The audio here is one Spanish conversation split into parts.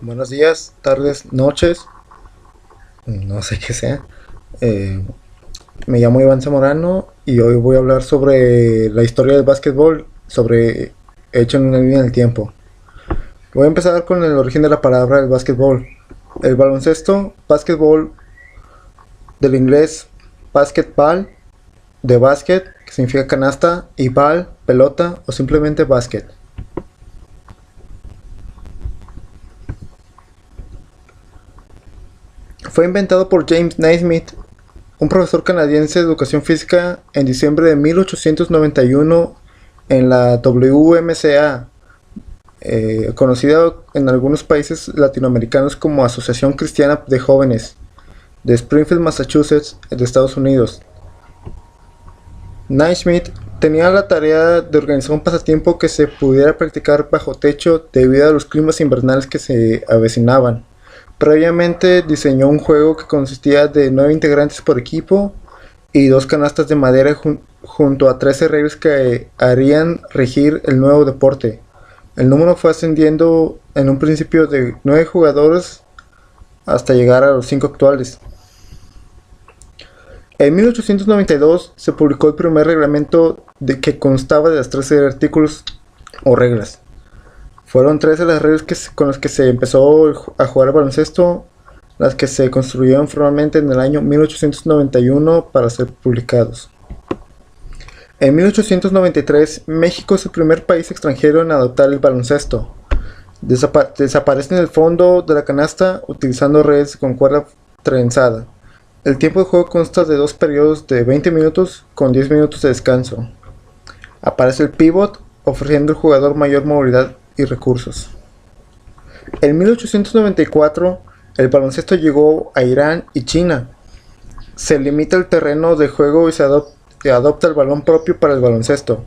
Buenos días, tardes, noches, no sé qué sea. Eh, Me llamo Iván Zamorano y hoy voy a hablar sobre la historia del básquetbol, sobre hecho en una línea del tiempo. Voy a empezar con el origen de la palabra del básquetbol. El baloncesto, básquetbol, del inglés basketball, de básquet, que significa canasta, y ball, pelota o simplemente básquet. Fue inventado por James Naismith, un profesor canadiense de educación física, en diciembre de 1891 en la WMCA, conocida en algunos países latinoamericanos como Asociación Cristiana de Jóvenes, de Springfield, Massachusetts, de Estados Unidos. Naismith tenía la tarea de organizar un pasatiempo que se pudiera practicar bajo techo debido a los climas invernales que se avecinaban. Previamente diseñó un juego que consistía de 9 integrantes por equipo y dos canastas de madera junto a 13 reglas que harían regir el nuevo deporte. El número fue ascendiendo en un principio de 9 jugadores hasta llegar a los 5 actuales. En 1892 se publicó el primer reglamento que constaba de las 13 artículos o reglas. Fueron 13 las reglas con las que se empezó a jugar al baloncesto, las que se construyeron formalmente en el año 1891 para ser publicados. En 1893, México es el primer país extranjero en adoptar el baloncesto. Desaparece en el fondo de la canasta utilizando redes con cuerda trenzada. El tiempo de juego consta de dos periodos de 20 minutos con 10 minutos de descanso. Aparece el pivot, ofreciendo al jugador mayor movilidad y recursos. En 1894, el baloncesto llegó a Irán y China. Se limita el terreno de juego y se adopta el balón propio para el baloncesto.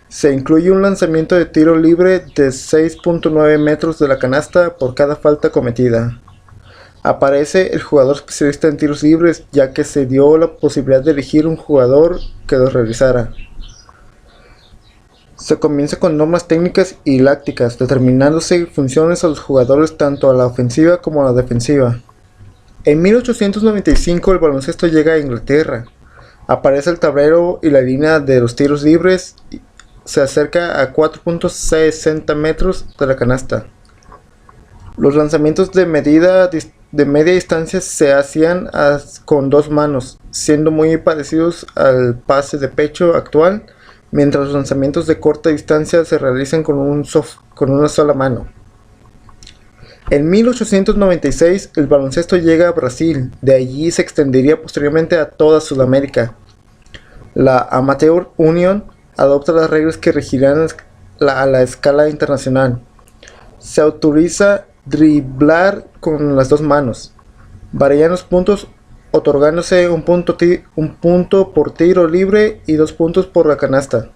Se incluye un lanzamiento de tiro libre de 6.9 metros de la canasta por cada falta cometida. Aparece el jugador especialista en tiros libres, ya que se dio la posibilidad de elegir un jugador que los realizara. Se comienza con normas técnicas y lácticas, determinándose funciones a los jugadores tanto a la ofensiva como a la defensiva. En 1895 el baloncesto llega a Inglaterra. Aparece el tablero y la línea de los tiros libres. Se acerca a 4.60 metros de la canasta. Los lanzamientos de media distancia se hacían con dos manos, siendo muy parecidos al pase de pecho actual, mientras los lanzamientos de corta distancia se realizan con una sola mano. En 1896 el baloncesto llega a Brasil, de allí se extendería posteriormente a toda Sudamérica. La Amateur Union adopta las reglas que regirán a la escala internacional. Se autoriza driblar con las dos manos. Varían los puntos, otorgándose un punto por tiro libre y 2 puntos por la canasta.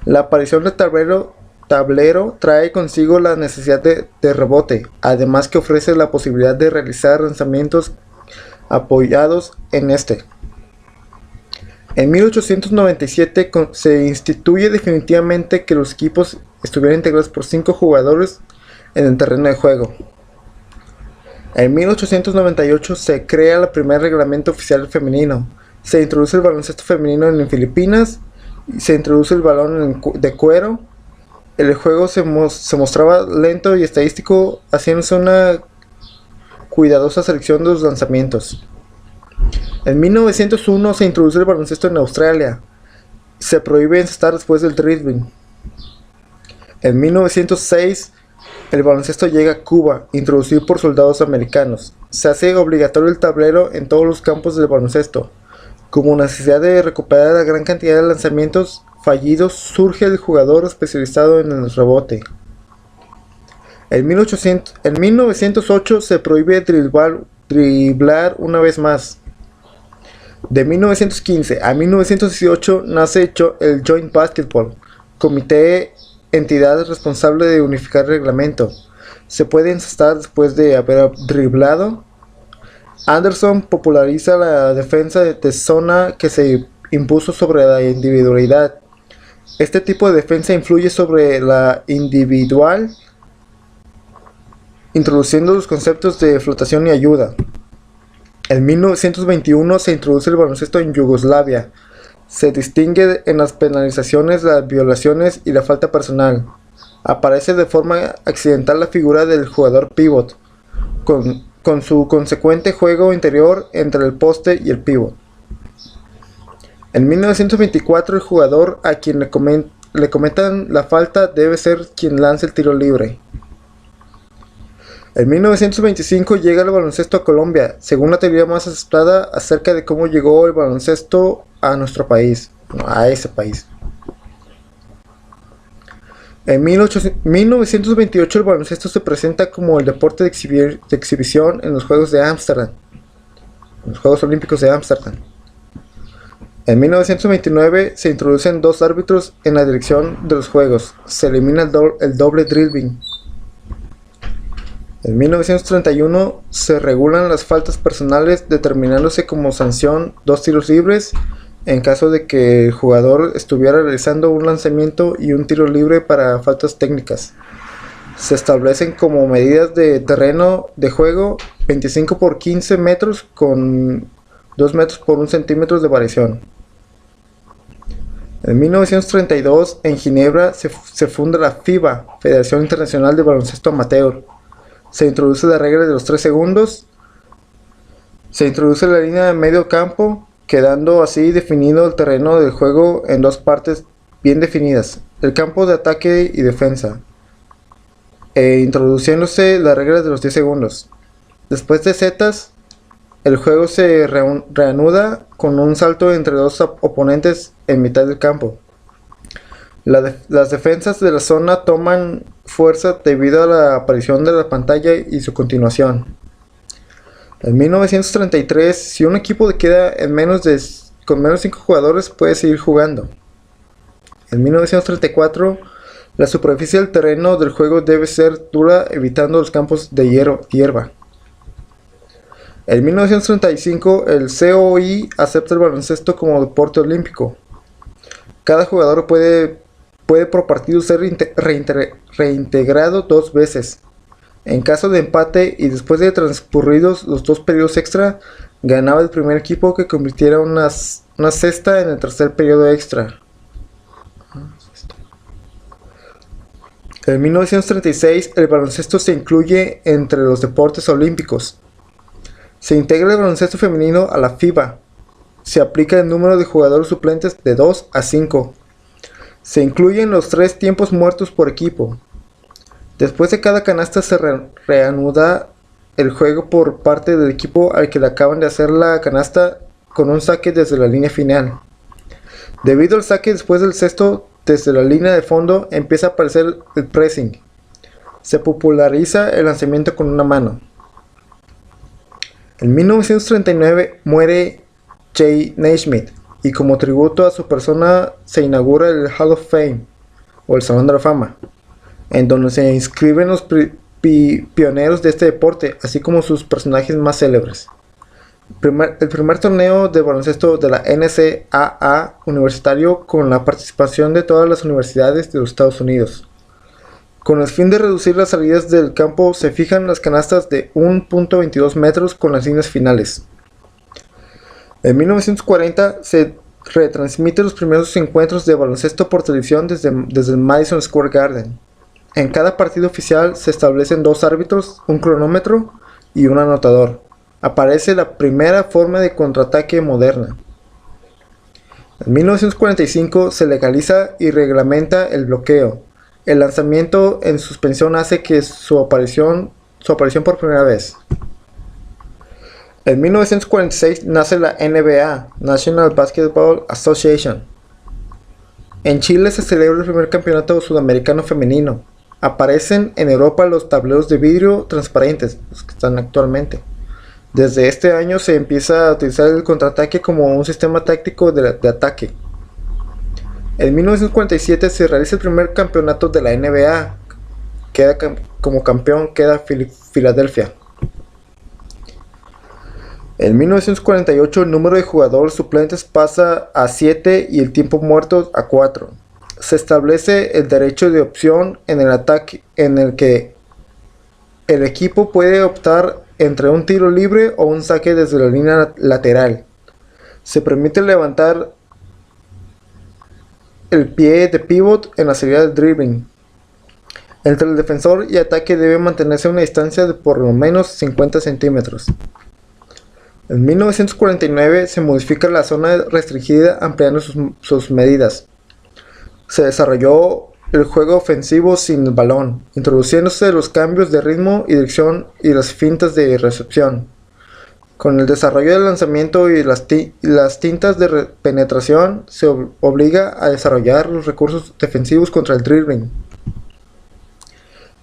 La aparición del tablero trae consigo la necesidad de rebote, además que ofrece la posibilidad de realizar lanzamientos apoyados en este. En 1897 se instituye definitivamente que los equipos estuvieran integrados por 5 jugadores en el terreno de juego. En 1898 se crea el primer reglamento oficial femenino. Se introduce el baloncesto femenino en Filipinas. Se introduce el balón de cuero. El juego se mostraba lento y estadístico, haciéndose una cuidadosa selección de los lanzamientos. En 1901 se introduce el baloncesto en Australia. Se prohíbe encestar después del dribbling. En 1906 el baloncesto llega a Cuba, introducido por soldados americanos. Se hace obligatorio el tablero en todos los campos del baloncesto. Como necesidad de recuperar la gran cantidad de lanzamientos fallidos, surge el jugador especializado en el rebote. En 1908 se prohíbe driblar una vez más. De 1915 a 1918 nace el Joint Basketball, comité entidad responsable de unificar el reglamento. Se puede encestar después de haber driblado. Anderson populariza la defensa de zona que se impuso sobre la individualidad. Este tipo de defensa influye sobre la introduciendo los conceptos de flotación y ayuda. En 1921 se introduce el baloncesto en Yugoslavia. Se distingue en las penalizaciones, las violaciones y la falta personal. Aparece de forma accidental la figura del jugador pívot, con su consecuente juego interior entre el poste y el pívot. En 1924 el jugador a quien le comentan la falta debe ser quien lance el tiro libre. En 1925 llega el baloncesto a Colombia, según la teoría más aceptada acerca de cómo llegó el baloncesto a nuestro país, a ese país. En 1928 el baloncesto se presenta como el deporte de exhibición en los Juegos de Ámsterdam, en los Juegos Olímpicos de Ámsterdam. En 1929 se introducen 2 árbitros en la dirección de los juegos, se elimina el doble dribbling. En 1931 se regulan las faltas personales determinándose como sanción 2 tiros libres en caso de que el jugador estuviera realizando un lanzamiento y un tiro libre para faltas técnicas. Se establecen como medidas de terreno de juego 25 por 15 metros con 2 metros por 1 centímetro de variación. En 1932 en Ginebra se funda la FIBA, Federación Internacional de Baloncesto Amateur. Se introduce la regla de los 3 segundos. Se introduce la línea de medio campo, quedando así definido el terreno del juego en 2 partes bien definidas, el campo de ataque y defensa, introduciéndose la regla de los 10 segundos. Después de setas, el juego se reanuda con un salto entre 2 oponentes en mitad del campo. Las defensas de la zona toman fuerza debido a la aparición de la pantalla y su continuación. En 1933, si un equipo queda con menos 5 jugadores, puede seguir jugando. En 1934, la superficie del terreno del juego debe ser dura, evitando los campos de hierba. En 1935, el COI acepta el baloncesto como deporte olímpico. Cada jugador puede por partido ser reintegrado 2 veces. En caso de empate y después de transcurridos los 2 periodos extra, ganaba el primer equipo que convirtiera una cesta en el tercer periodo extra. En 1936 el baloncesto se incluye entre los deportes olímpicos. Se integra el baloncesto femenino a la FIBA. Se aplica el número de jugadores suplentes de 2 a 5. Se incluyen los 3 tiempos muertos por equipo. Después de cada canasta se reanuda el juego por parte del equipo al que le acaban de hacer la canasta con un saque desde la línea final. Debido al saque después del cesto desde la línea de fondo empieza a aparecer el pressing. Se populariza el lanzamiento con una mano. En 1939 muere Jay Naismith y como tributo a su persona se inaugura el Hall of Fame o el Salón de la Fama, en donde se inscriben los pioneros de este deporte, así como sus personajes más célebres. El primer torneo de baloncesto de la NCAA universitario con la participación de todas las universidades de los Estados Unidos. Con el fin de reducir las salidas del campo se fijan las canastas de 1.22 metros con las líneas finales. En 1940 se retransmiten los primeros encuentros de baloncesto por televisión desde el Madison Square Garden. En cada partido oficial se establecen 2 árbitros, un cronómetro y un anotador. Aparece la primera forma de contraataque moderna. En 1945 se legaliza y reglamenta el bloqueo. El lanzamiento en suspensión hace que su aparición por primera vez. En 1946 nace la NBA, National Basketball Association. En Chile se celebra el primer campeonato sudamericano femenino. Aparecen en Europa los tableros de vidrio transparentes, los que están actualmente. Desde este año se empieza a utilizar el contraataque como un sistema táctico de ataque. En 1947 se realiza el primer campeonato de la NBA. Como campeón queda Filadelfia. En 1948 el número de jugadores suplentes pasa a 7 y el tiempo muerto a 4. Se establece el derecho de opción en el ataque, en el que El equipo puede optar entre un tiro libre o un saque desde la línea lateral. Se permite levantar el pie de pivot en la salida del dribbling. Entre el defensor y ataque debe mantenerse una distancia de por lo menos 50 centímetros. En 1949 se modifica la zona restringida ampliando sus medidas. Se desarrolló el juego ofensivo sin el balón, introduciéndose los cambios de ritmo y dirección y las fintas de recepción. Con el desarrollo del lanzamiento y las tintas de penetración, se obliga a desarrollar los recursos defensivos contra el dribbling.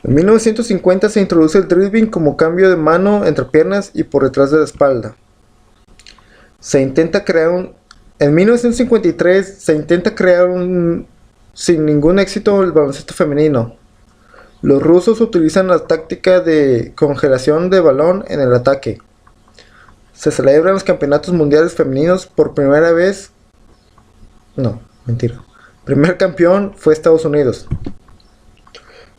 En 1950 se introduce el dribbling como cambio de mano entre piernas y por detrás de la espalda. En 1953 se intenta crear sin ningún éxito el baloncesto femenino. Los rusos utilizan la táctica de congelación de balón en el ataque. Se celebran los campeonatos mundiales femeninos por primera vez. No, mentira. Primer campeón fue Estados Unidos.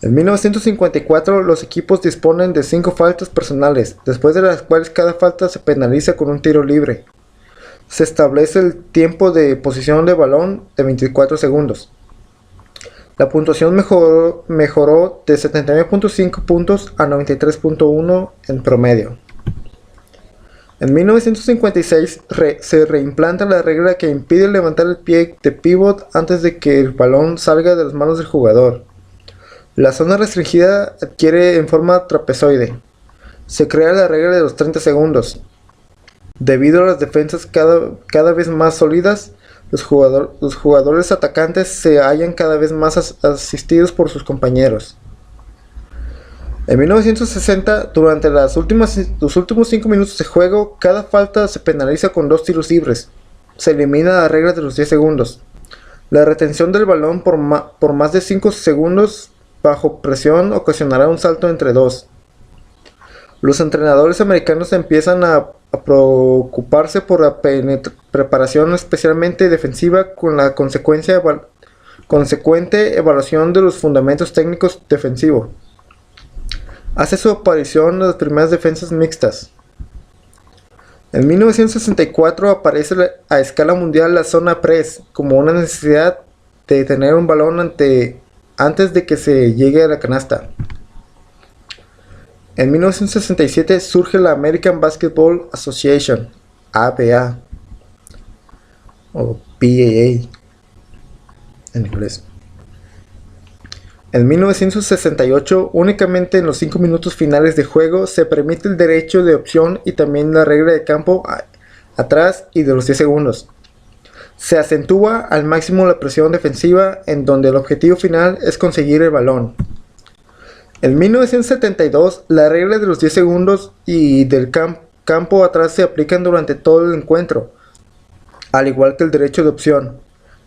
En 1954 los equipos disponen de 5 faltas personales, después de las cuales cada falta se penaliza con un tiro libre. Se establece el tiempo de posición de balón de 24 segundos. La puntuación mejoró de 79.5 puntos a 93.1 en promedio. En 1956 se reimplanta la regla que impide levantar el pie de pivot antes de que el balón salga de las manos del jugador. La zona restringida adquiere en forma trapezoide. Se crea la regla de los 30 segundos. Debido a las defensas cada vez más sólidas, los jugadores atacantes se hallan cada vez más asistidos por sus compañeros. En 1960, durante los últimos 5 minutos de juego, cada falta se penaliza con 2 tiros libres. Se elimina la regla de los 10 segundos. La retención del balón por más de 5 segundos bajo presión ocasionará un salto entre 2. Los entrenadores americanos empiezan a preocuparse por la preparación especialmente defensiva con la consecuente evaluación de los fundamentos técnicos defensivos. Hace su aparición las primeras defensas mixtas. En 1964 aparece a escala mundial la zona press como una necesidad de tener un balón antes de que se llegue a la canasta. En 1967 surge la American Basketball Association, ABA, o BAA en inglés. En 1968, únicamente en los 5 minutos finales de juego se permite el derecho de opción y también la regla de campo atrás y de los 10 segundos. Se acentúa al máximo la presión defensiva en donde el objetivo final es conseguir el balón. En 1972, la regla de los 10 segundos y del campo atrás se aplican durante todo el encuentro, al igual que el derecho de opción.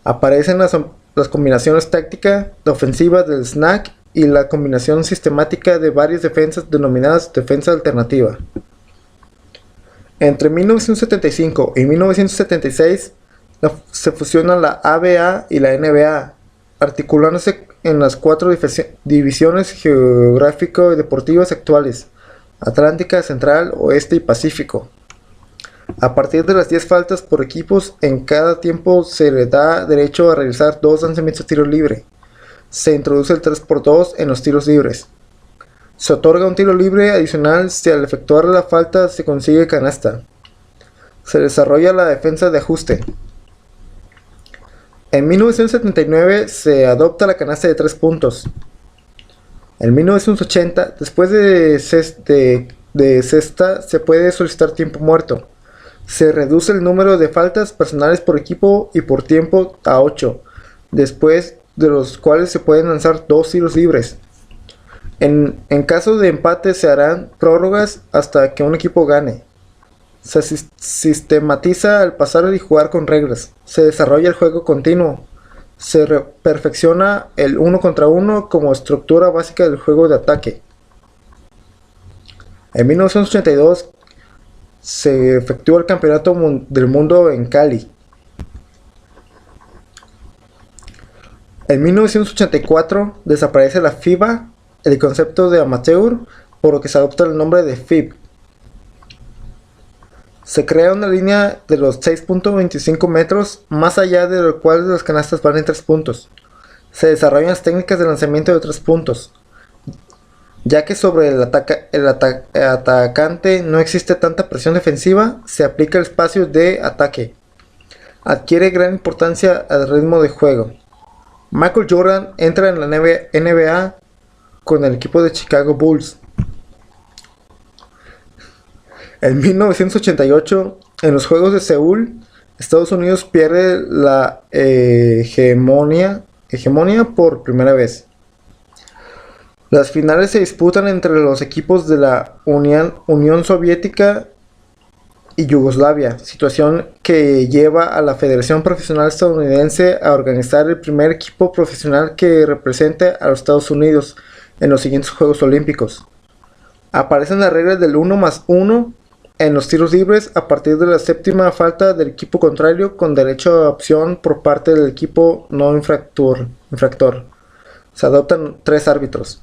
Aparecen las combinaciones tácticas ofensivas del snack y la combinación sistemática de varias defensas denominadas defensa alternativa. Entre 1975 y 1976 se fusionan la ABA y la NBA, articulándose en las 4 divisiones geográfico-deportivas actuales: Atlántica, Central, Oeste y Pacífico. A partir de las 10 faltas por equipos en cada tiempo se le da derecho a realizar 2 lanzamientos de tiro libre. Se introduce el 3x2 en los tiros libres. Se otorga un tiro libre adicional si al efectuar la falta se consigue canasta. Se desarrolla la defensa de ajuste. En 1979 se adopta la canasta de 3 puntos. En 1980, después de cesta, se puede solicitar tiempo muerto. Se reduce el número de faltas personales por equipo y por tiempo a 8, después de los cuales se pueden lanzar 2 tiros libres. En caso de empate se harán prórrogas hasta que un equipo gane. Se sistematiza al pasar y jugar con reglas. Se desarrolla el juego continuo. Se perfecciona el 1 contra 1 como estructura básica del juego de ataque. En 1982 se efectúa el Campeonato del Mundo en Cali. En 1984 desaparece la FIBA, el concepto de amateur por lo que se adopta el nombre de FIB. Se crea una línea de los 6.25 metros, más allá de lo cual las canastas valen 3 puntos. Se desarrollan las técnicas de lanzamiento de 3 puntos, ya que sobre el atacante no existe tanta presión defensiva, se aplica el espacio de ataque. Adquiere gran importancia al ritmo de juego. Michael Jordan entra en la NBA con el equipo de Chicago Bulls. En 1988, en los Juegos de Seúl, Estados Unidos pierde la hegemonía por primera vez. Las finales se disputan entre los equipos de la Unión Soviética y Yugoslavia, situación que lleva a la Federación Profesional Estadounidense a organizar el primer equipo profesional que represente a los Estados Unidos en los siguientes Juegos Olímpicos. Aparecen las reglas del 1+1 en los tiros libres a partir de la séptima falta del equipo contrario, con derecho a opción por parte del equipo no infractor. Se adoptan 3 árbitros.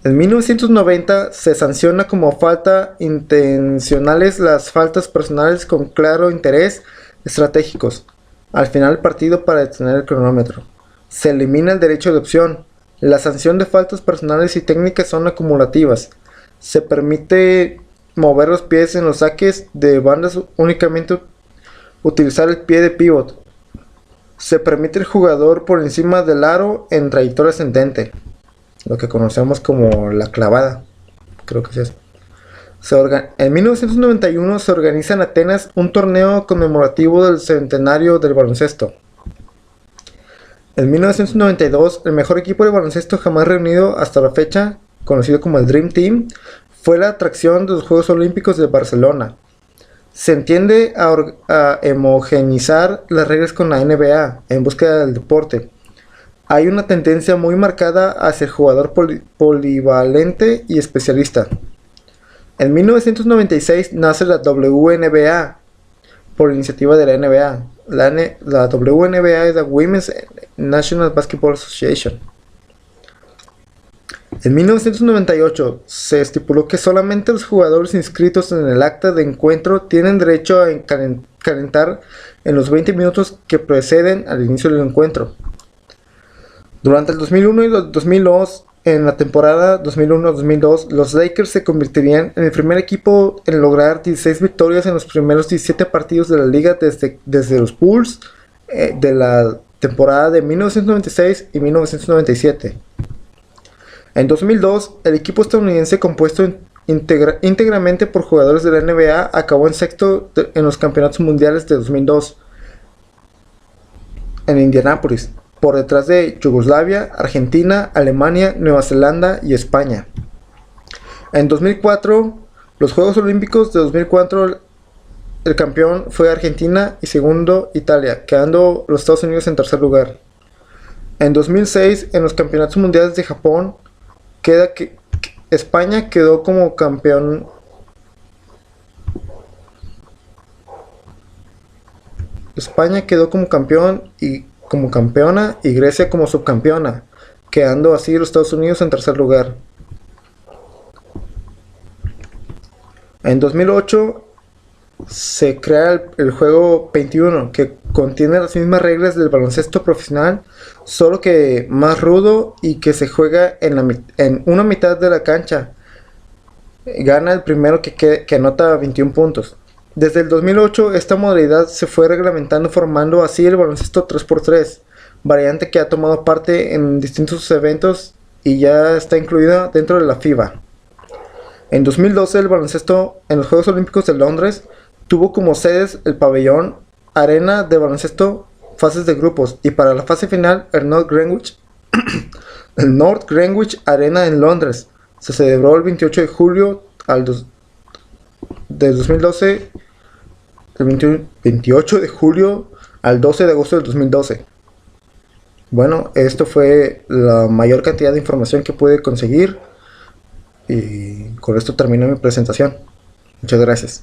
En 1990 se sanciona como falta intencionales las faltas personales con claro interés estratégicos al final del partido para detener el cronómetro. Se elimina el derecho de opción. La sanción de faltas personales y técnicas son acumulativas. Se permite mover los pies en los saques de bandas, únicamente utilizar el pie de pivot. Se permite el jugador por encima del aro en trayectoria ascendente, lo que conocemos como la clavada, creo que es eso. En 1991 se organiza en Atenas un torneo conmemorativo del centenario del baloncesto. En 1992, el mejor equipo de baloncesto jamás reunido hasta la fecha, conocido como el Dream Team, fue la atracción de los Juegos Olímpicos de Barcelona. Se entiende a homogeneizar las reglas con la NBA en búsqueda del deporte. Hay una tendencia muy marcada hacia el jugador polivalente y especialista. En 1996 nace la WNBA por iniciativa de la NBA. La WNBA es la Women's National Basketball Association. En 1998 se estipuló que solamente los jugadores inscritos en el acta de encuentro tienen derecho a calentar en los 20 minutos que preceden al inicio del encuentro. Durante el 2001 y el 2002, en la temporada 2001-2002, los Lakers se convertirían en el primer equipo en lograr 16 victorias en los primeros 17 partidos de la liga desde los Bulls de la temporada de 1996 y 1997. En 2002, el equipo estadounidense, compuesto íntegramente por jugadores de la NBA, acabó en sexto en los campeonatos mundiales de 2002 en Indianápolis, por detrás de Yugoslavia, Argentina, Alemania, Nueva Zelanda y España. En 2004, los Juegos Olímpicos de 2004, el campeón fue Argentina y segundo Italia, quedando los Estados Unidos en tercer lugar. En 2006, en los campeonatos mundiales de Japón, España quedó como campeón. España quedó como campeón y como campeona y Grecia como subcampeona, quedando así los Estados Unidos en tercer lugar. En 2008 se crea el juego 21, que contiene las mismas reglas del baloncesto profesional, solo que más rudo, y que se juega en una mitad de la cancha. Gana el primero que anota 21 puntos. Desde el 2008 esta modalidad se fue reglamentando, formando así el baloncesto 3x3, variante que ha tomado parte en distintos eventos y ya está incluida dentro de la FIBA. En 2012 el baloncesto en los Juegos Olímpicos de Londres tuvo como sedes el pabellón, arena de baloncesto, fases de grupos, y para la fase final el North Greenwich Arena en Londres. Se celebró el 28 de julio del 2012, el 28 de julio al 12 de agosto del 2012. Bueno, esto fue la mayor cantidad de información que pude conseguir y con esto termino mi presentación. Muchas gracias.